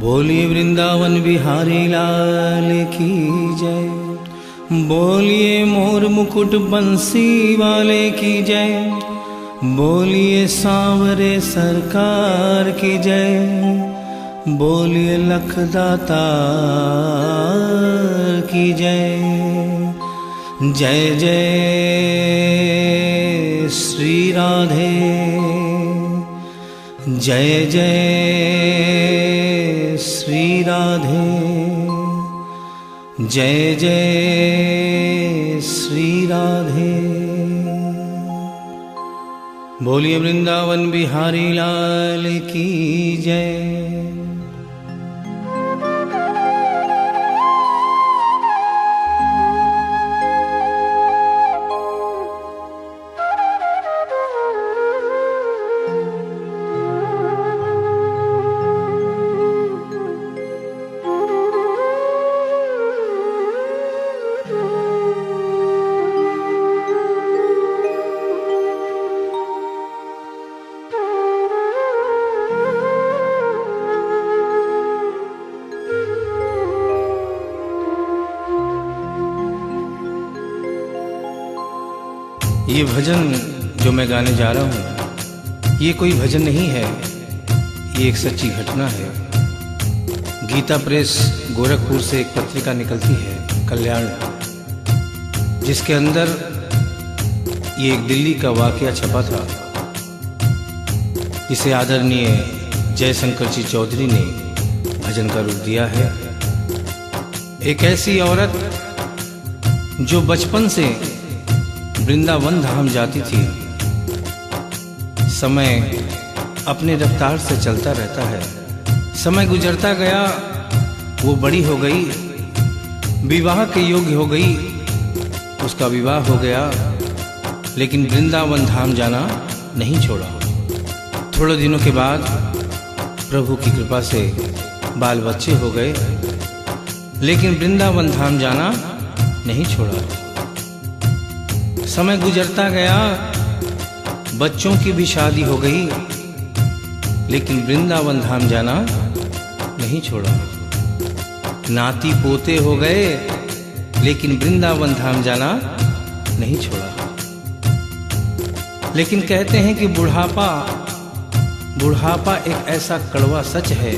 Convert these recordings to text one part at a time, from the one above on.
बोलिए वृंदावन बिहारी लाल की जय। बोलिए मोर मुकुट बंसी वाले की जय। बोलिए सांवरे सरकार की जय। बोलिए लखदाता की जय। जय जय श्री राधे। जय जय श्री राधे। जय जय श्री राधे। बोलिए वृंदावन बिहारी लाल की जय। ये भजन जो मैं गाने जा रहा हूँ, ये कोई भजन नहीं है, ये एक सच्ची घटना है। गीता प्रेस गोरखपुर से एक पत्रिका निकलती है, कल्याण, जिसके अंदर ये एक दिल्ली का वाकया छपा था। इसे आदरणीय जयशंकर जी चौधरी ने भजन का रूप दिया है। एक ऐसी औरत जो बचपन से वृंदावन धाम जाती थी। समय अपने रफ्तार से चलता रहता है। समय गुजरता गया, वो बड़ी हो गई, विवाह के योग्य हो गई, उसका विवाह हो गया, लेकिन वृंदावन धाम जाना नहीं छोड़ा। थोड़े दिनों के बाद प्रभु की कृपा से बाल बच्चे हो गए, लेकिन वृंदावन धाम जाना नहीं छोड़ा। समय गुजरता गया, बच्चों की भी शादी हो गई, लेकिन वृंदावन धाम जाना नहीं छोड़ा। नाती पोते हो गए, लेकिन वृंदावन धाम जाना नहीं छोड़ा। लेकिन कहते हैं कि बुढ़ापा एक ऐसा कड़वा सच है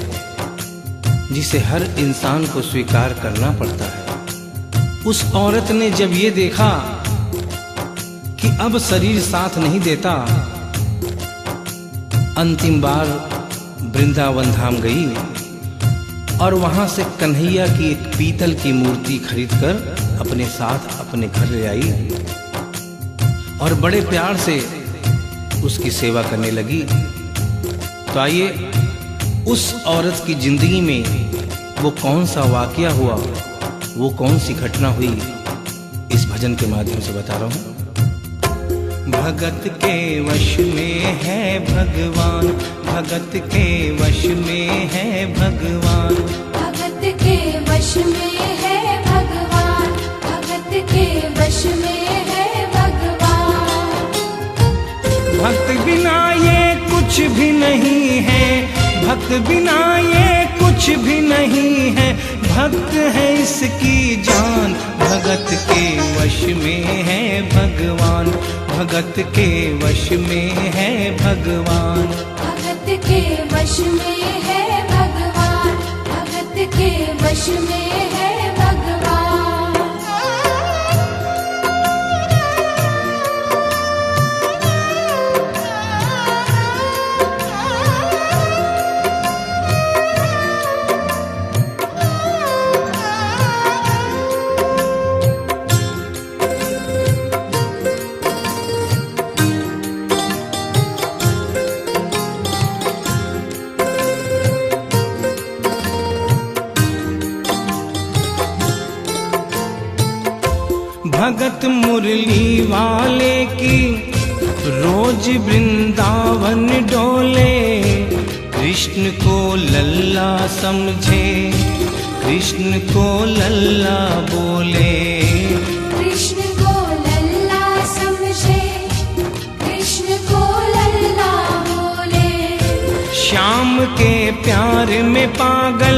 जिसे हर इंसान को स्वीकार करना पड़ता है। उस औरत ने जब ये देखा कि अब शरीर साथ नहीं देता, अंतिम बार वृंदावन धाम गई और वहां से कन्हैया की एक पीतल की मूर्ति खरीदकर अपने साथ अपने घर ले आई और बड़े प्यार से उसकी सेवा करने लगी। तो आइए उस औरत की जिंदगी में वो कौन सा वाकया हुआ, वो कौन सी घटना हुई, इस भजन के माध्यम से बता रहा हूं। भगत के वश में है भगवान, भगत के वश में है भगवान, भगत के वश में है भगवान, भगत के वश में है भगवान। भक्त बिना ये कुछ भी नहीं है, भक्त बिना ये कुछ भी नहीं है, भक्त है इसकी जान। भगत के वश में है भगवान, भगत के वश में है भगवान, भगत के वश में है भगवान, भगत के वश में है भगवान। भगत मुरली वाले की रोज वृंदावन डोले, कृष्ण को लल्ला समझे, कृष्ण को लल्ला बोले, कृष्ण को लल्ला समझे, कृष्ण को लल्ला बोले। श्याम के प्यार में पागल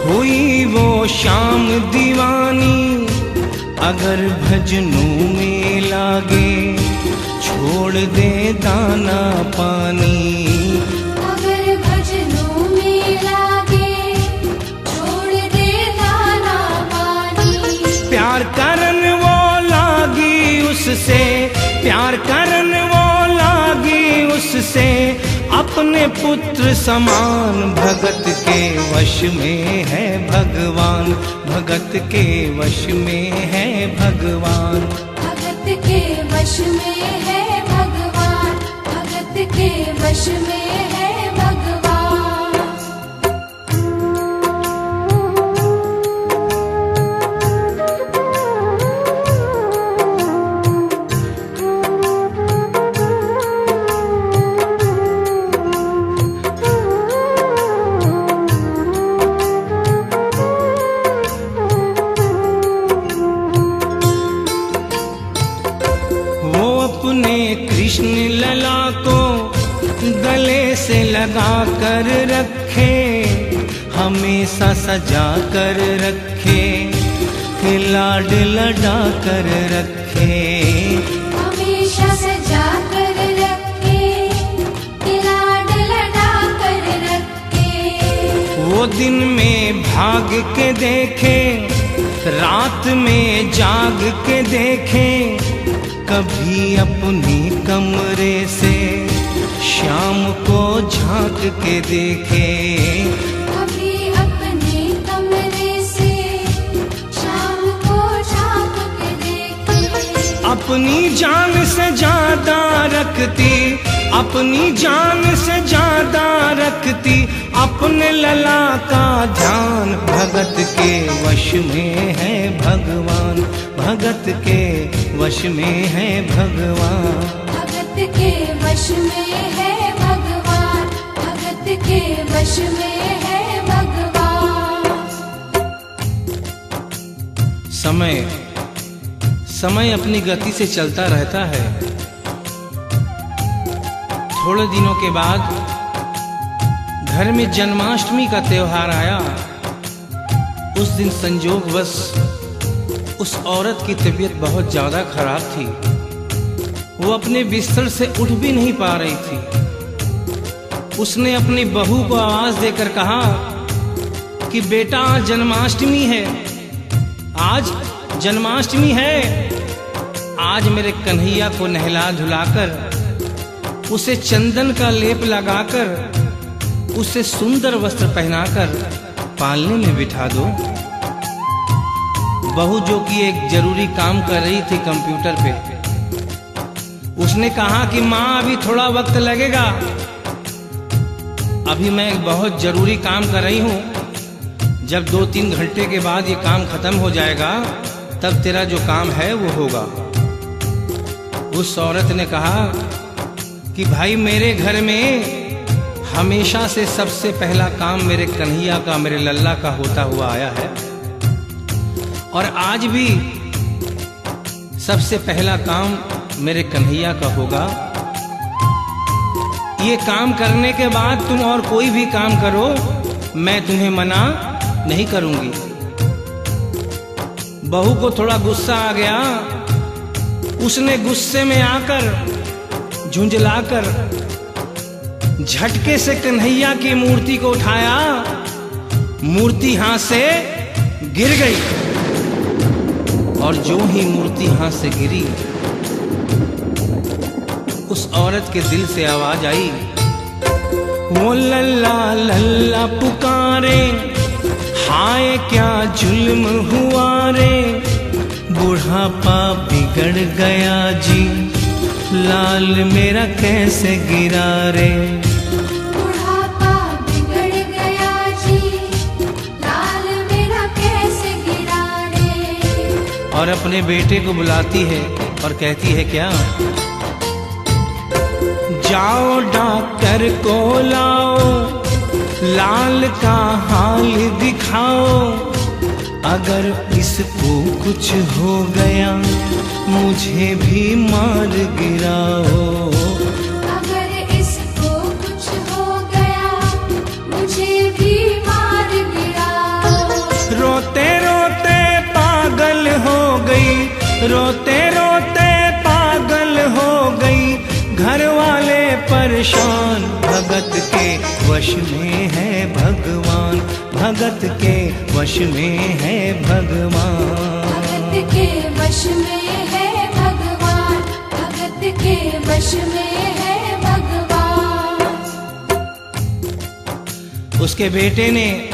हुई वो श्याम दीवानी। अगर भजनों में लागे छोड़ दे दाना पानी। अगर भजनों में लागे छोड़ दे दाना पानी। प्यार करन वो लागी उससे, प्यार करन वो लागी उससे, अपने पुत्र समान। भगत के वश में है भगवान, भगत के वश में है भगवान। भगत के वश में है भगवान, भगत के वश में है भगवान। कृष्ण लला को गले से लगा कर रखे, हमेशा सजा कर रखे, लाड लड़ा कर रखे। हमेशा सजा कर रखे, लाड लड़ा कर रखे। वो दिन में भाग के देखे, रात में जाग के देखे, कभी अपनी कमरे से शाम को झांक के देखे। कभी अपने कमरे से शाम को झांक के देखे। अपनी जान से ज्यादा रखती, अपनी जान से ज्यादा रखती, अपने लला का ध्यान। भगत के वश में है भगवान, भगत के वश में है भगवान। भगत के वश में है भगवान, भगत के वश में है भगवान। समय अपनी गति से चलता रहता है। थोड़े दिनों के बाद घर में जन्माष्टमी का त्योहार आया। उस दिन संजोगवश उस औरत की तबीयत बहुत ज्यादा खराब थी। वो अपने बिस्तर से उठ भी नहीं पा रही थी। उसने अपनी बहू को आवाज देकर कहा कि बेटा आज जन्माष्टमी है, आज जन्माष्टमी है। आज मेरे कन्हैया को नहला धुलाकर, उसे चंदन का लेप लगाकर, उसे सुंदर वस्त्र पहनाकर पालने में बिठा दो। बहू जो कि एक जरूरी काम कर रही थी कंप्यूटर पे, उसने कहा कि माँ अभी थोड़ा वक्त लगेगा, अभी मैं एक बहुत जरूरी काम कर रही हूँ। जब 2-3 घंटे के बाद ये काम खत्म हो जाएगा तब तेरा जो काम है वो होगा। उस औरत ने कहा कि भाई मेरे घर में हमेशा से सबसे पहला काम मेरे कन्हैया का, मेरे लल्ला का होता हुआ आया है, और आज भी सबसे पहला काम मेरे कन्हैया का होगा। ये काम करने के बाद तुम और कोई भी काम करो, मैं तुम्हें मना नहीं करूंगी। बहू को थोड़ा गुस्सा आ गया। उसने गुस्से में आकर, झुंझलाकर झटके से कन्हैया की मूर्ति को उठाया। मूर्ति हाथ से गिर गई, और जो ही मूर्ति हाथ से गिरी, उस औरत के दिल से आवाज आई, वो लल्ला लल्ला पुकारे, हाय क्या जुल्म हुआ रे। बुढ़ापा बिगड़ गया जी, लाल मेरा कैसे गिरा रे। बुढ़ापा बिगड़ गया जी, लाल मेरा कैसे गिरा रे। और अपने बेटे को बुलाती है और कहती है क्या, जाओ डॉक्टर को लाओ, लाल का हाल दिखाओ। अगर इसको कुछ हो गया मुझे भी मार गिराओ। अगर इसको कुछ हो गया शान, भगत के वश में है भगवान, भगत के वश में है भगवान। भगत के वश में है भगवान, भगत के वश में है भगवान। उसके बेटे ने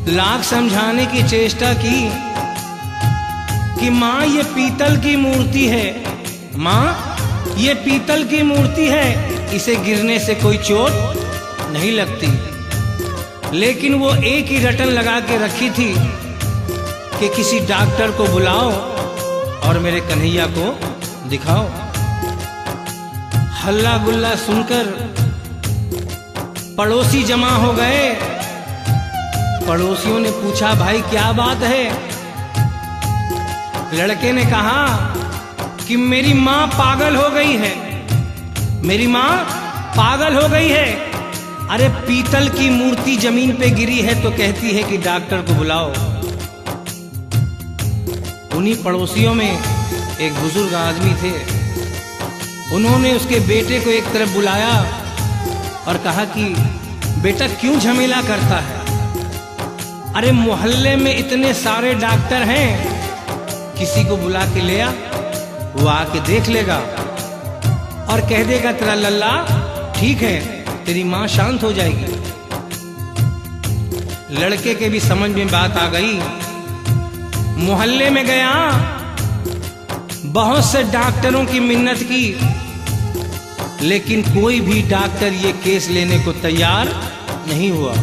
लाख समझाने की चेष्टा की कि माँ ये पीतल की मूर्ति है, माँ ये पीतल की मूर्ति है, इसे गिरने से कोई चोट नहीं लगती। लेकिन वो एक ही रटन लगा के रखी थी कि किसी डॉक्टर को बुलाओ और मेरे कन्हैया को दिखाओ। हल्ला गुल्ला सुनकर पड़ोसी जमा हो गए। पड़ोसियों ने पूछा, भाई क्या बात है? लड़के ने कहा कि मेरी माँ पागल हो गई है, मेरी माँ पागल हो गई है। अरे पीतल की मूर्ति जमीन पे गिरी है तो कहती है कि डॉक्टर को बुलाओ। उन्हीं पड़ोसियों में एक बुजुर्ग आदमी थे। उन्होंने उसके बेटे को एक तरफ बुलाया और कहा कि बेटा क्यों झमेला करता है? अरे मोहल्ले में इतने सारे डॉक्टर हैं, किसी को बुला के ले आ, वो आके देख लेगा और कह देगा तेरा लल्ला ठीक है, तेरी माँ शांत हो जाएगी। लड़के के भी समझ में बात आ गई। मोहल्ले में गया, बहुत से डॉक्टरों की मिन्नत की, लेकिन कोई भी डॉक्टर ये केस लेने को तैयार नहीं हुआ।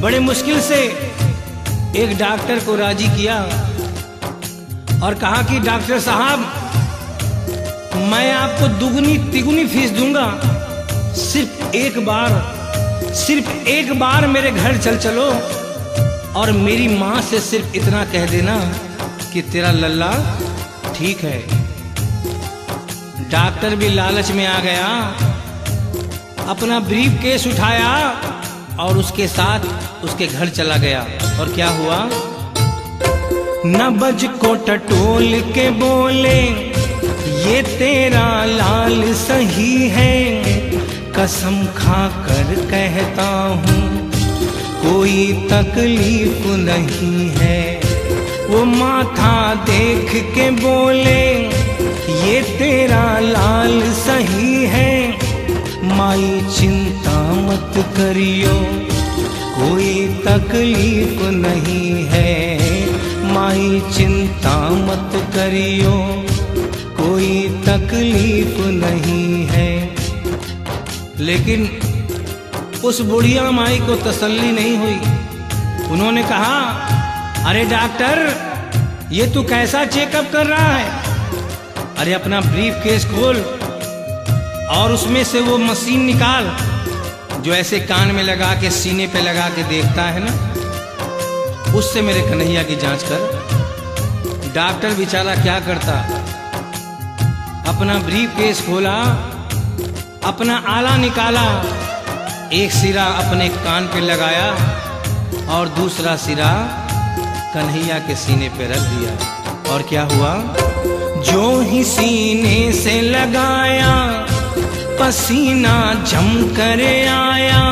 बड़े मुश्किल से एक डॉक्टर को राजी किया और कहा कि डॉक्टर साहब मैं आपको दुगनी तिगुनी फीस दूंगा, सिर्फ एक बार मेरे घर चलो और मेरी माँ से सिर्फ इतना कह देना कि तेरा लल्ला ठीक है। डॉक्टर भी लालच में आ गया, अपना ब्रीफ केस उठाया और उसके साथ उसके घर चला गया। और क्या हुआ? नबज को टटोल के बोले, ये तेरा लाल सही है, कसम खा कर कहता हूँ कोई तकलीफ नहीं है। वो माथा देख के बोले, ये तेरा लाल सही है, माई चिंता मत करियो कोई तकलीफ नहीं है, माई चिंता मत करियो कोई तकलीफ नहीं है। लेकिन उस बुढ़िया माई को तसल्ली नहीं हुई। उन्होंने कहा, अरे डॉक्टर ये तू कैसा चेकअप कर रहा है? अरे अपना ब्रीफ केस खोल और उसमें से वो मशीन निकाल जो ऐसे कान में लगा के सीने पे लगा के देखता है ना, उससे मेरे कन्हैया की जांच कर। डॉक्टर बेचारा क्या करता, अपना ब्रीफ केस खोला, अपना आला निकाला, एक सिरा अपने कान पे लगाया और दूसरा सिरा कन्हैया के सीने पे रख दिया। और क्या हुआ? जो ही सीने से लगाया पसीना जम कर आया,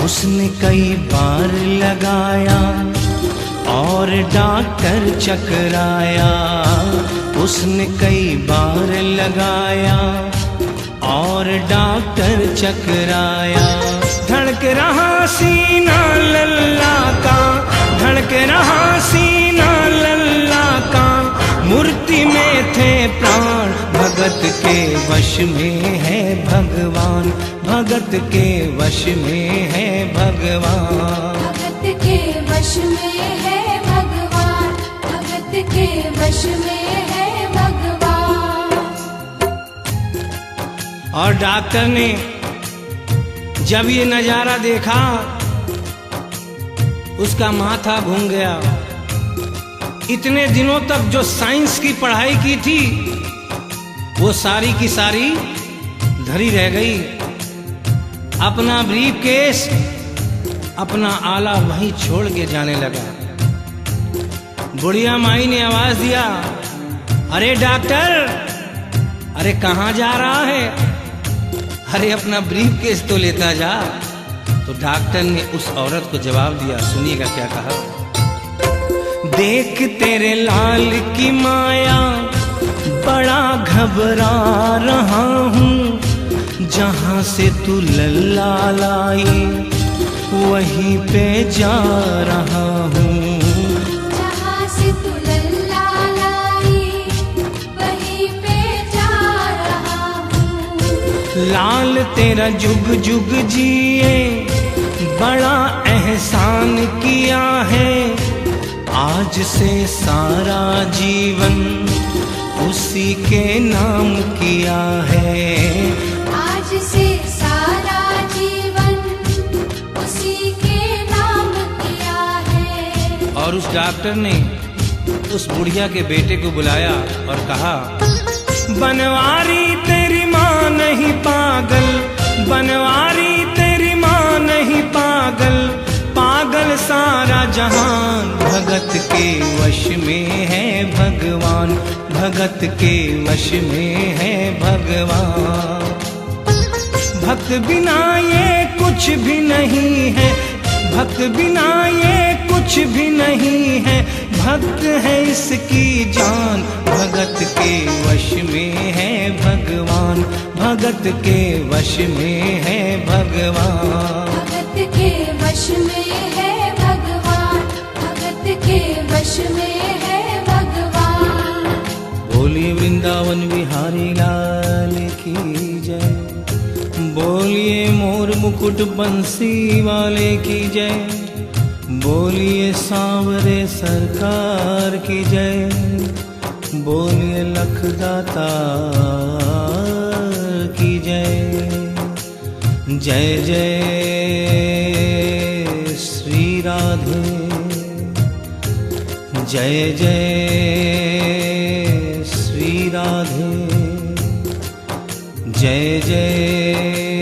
उसने कई बार लगाया और डॉक्टर चकराया, उसने कई बार लगाया और डॉक्टर चकराया। धड़क रहा सीना लल्ला का, धड़क रहा सीना लल्ला का, मूर्ति में थे प्राण, भगत के वश में है भगवान, भगत के वश में है भगवान। भगत के वश में है भगवान, भगत के वश में है भगवान। और डॉक्टर ने जब ये नजारा देखा, उसका माथा घूम गया। इतने दिनों तक जो साइंस की पढ़ाई की थी वो सारी की सारी धरी रह गई। अपना ब्रीफ केस, अपना आला वहीं छोड़ के जाने लगा। बुढ़िया माई ने आवाज दिया, अरे डॉक्टर अरे कहाँ जा रहा है? अरे अपना ब्रीफ केस तो लेता जा। तो डॉक्टर ने उस औरत को जवाब दिया, सुनिएगा क्या कहा। देख तेरे लाल की माया बड़ा घबरा रहा हूँ, जहाँ से तू लल्ला लाई वहीं पे जा रहा हूँ। जहाँ से तू लल्ला लाई वहीं पे जा रहा हूँ। लाल तेरा जुग जुग जिए बड़ा एहसान किया है, आज से सारा जीवन उसी के नाम किया है। आज से सारा जीवन उसी के नाम किया है। और उस डॉक्टर ने उस बुढ़िया के बेटे को बुलाया और कहा, बनवारी तेरी माँ नहीं पागल, बनवारी तेरी माँ नहीं पागल, पागल सारा जहान भगत के वश में है भगवान, भगत के वश में है भगवान। भक्त बिना ये कुछ भी नहीं है, भक्त बिना ये कुछ भी नहीं है, भक्त है इसकी जान, भगत के वश में है भगवान, भगत के वश में है भगवान। भगत के वश में है भगवान, भगत के वश में है भगवान। बोलिए वृंदावन बिहारी लाल की जय, बोलिए मोर मुकुट बंसी वाले की जय, बोलिए सांवरे सरकार की जय, बोलिए लखदाता की जय। जय जय श्री राधे, जय जय श्री राधे, जय जय